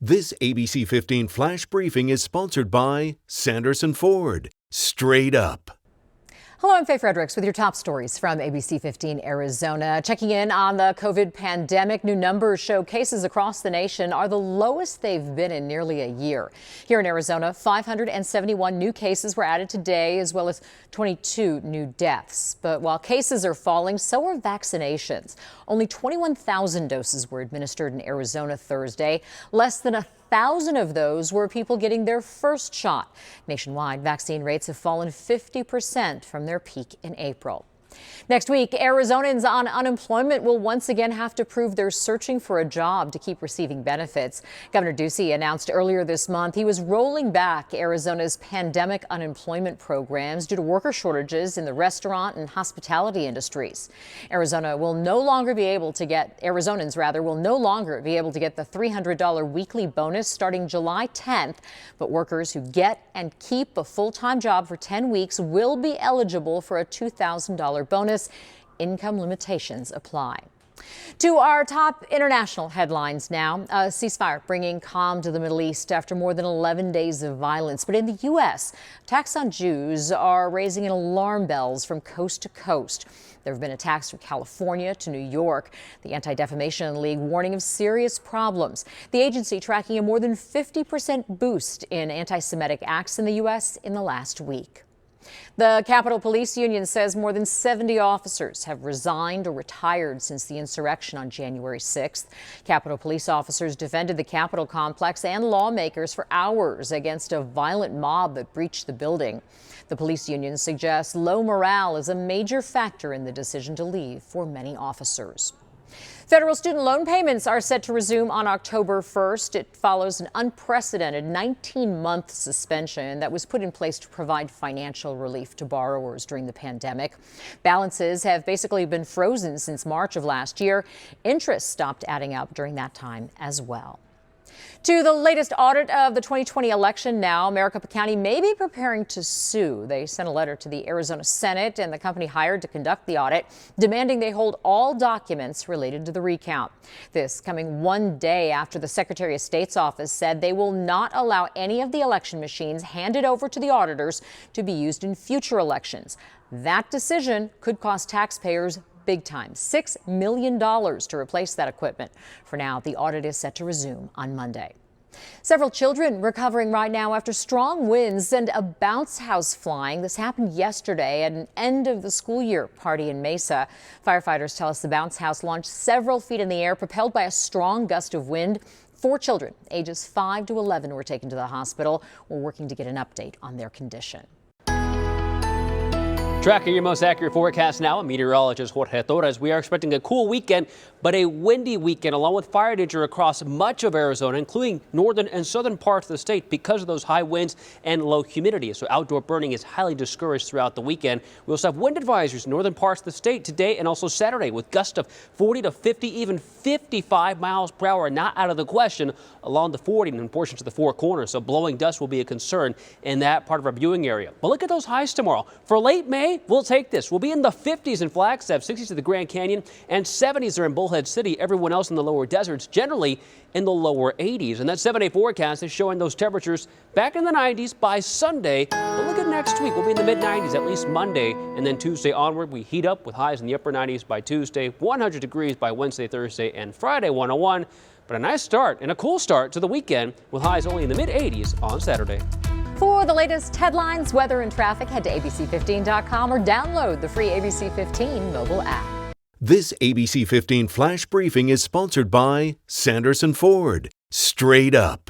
This ABC 15 Flash Briefing is sponsored by Sanderson Ford. Straight up. Hello, I'm FREDRICKS with your top stories from ABC15 Arizona. Checking in on the COVID pandemic, new numbers show cases across the nation are the lowest they've been in nearly a year. Here in Arizona, 571 new cases were added today, as well as 22 new deaths. But while cases are falling, so are vaccinations. Only 21,000 doses were administered in Arizona Thursday. Less than 1,000 of those were people getting their first shot. Nationwide, vaccine rates have fallen 50% from their peak in April. Next week, Arizonans on unemployment will once again have to prove they're searching for a job to keep receiving benefits. Governor Ducey announced earlier this month he was rolling back Arizona's pandemic unemployment programs due to worker shortages in the restaurant and hospitality industries. Arizonans will no longer be able to get the $300 weekly bonus starting July 10th, but workers who get and keep a full-time job for 10 weeks will be eligible for a $2,000 bonus. Income limitations apply. To our top international headlines now. A ceasefire bringing calm to the Middle East after more than 11 days of violence. But in the U.S., attacks on Jews are raising alarm bells from coast to coast. There have been attacks from California to New York. The Anti-Defamation League warning of serious problems. The agency tracking a more than 50% boost in anti-Semitic acts in the U.S. in the last week. The Capitol Police Union says more than 70 officers have resigned or retired since the insurrection on January 6th. Capitol police officers defended the Capitol complex and lawmakers for hours against a violent mob that breached the building. The police union suggests low morale is a major factor in the decision to leave for many officers. Federal student loan payments are set to resume on October 1st. It follows an unprecedented 19-month suspension that was put in place to provide financial relief to borrowers during the pandemic. Balances have basically been frozen since March of last year. Interest stopped adding up during that time as well. To the latest audit of the 2020 election now, Maricopa County may be preparing to sue. They sent a letter to the Arizona Senate and the company hired to conduct the audit, demanding they hold all documents related to the recount. This coming one day after the Secretary of State's office said they will not allow any of the election machines handed over to the auditors to be used in future elections. That decision could cost taxpayers big time, $6 million to replace that equipment. For now, the audit is set to resume on Monday. Several children recovering right now after strong winds and a bounce house flying. This happened yesterday at an end of the school year party in Mesa. Firefighters tell us the bounce house launched several feet in the air, propelled by a strong gust of wind. 4 children, ages 5 to 11, were taken to the hospital. We're working to get an update on their condition. Tracking your most accurate forecast now, meteorologist Jorge Torres. We are expecting a cool weekend, but a windy weekend, along with fire danger across much of Arizona, including northern and southern parts of the state because of those high winds and low humidity. So outdoor burning is highly discouraged throughout the weekend. We also have wind advisories in northern parts of the state today and also Saturday, with gusts of 40 to 50, even 55 miles per hour, not out of the question along the 40 and portions of the Four Corners. So blowing dust will be a concern in that part of our viewing area. But look at those highs tomorrow. For late May, we'll take this. We'll be in the 50s in Flagstaff, 60s to the Grand Canyon, and 70s are in Bullhead City. Everyone else in the lower deserts generally in the lower 80s. And that 7-day forecast is showing those temperatures back in the 90s by Sunday. But look at next week. We'll be in the mid-90s at least Monday, and then Tuesday onward we heat up with highs in the upper 90s by Tuesday, 100 degrees by Wednesday, Thursday, and Friday, 101. But a nice start and a cool start to the weekend with highs only in the mid-80s on Saturday. For the latest headlines, weather, and traffic, head to abc15.com or download the free ABC 15 mobile app. This ABC 15 Flash Briefing is sponsored by Sanderson Ford. Straight up.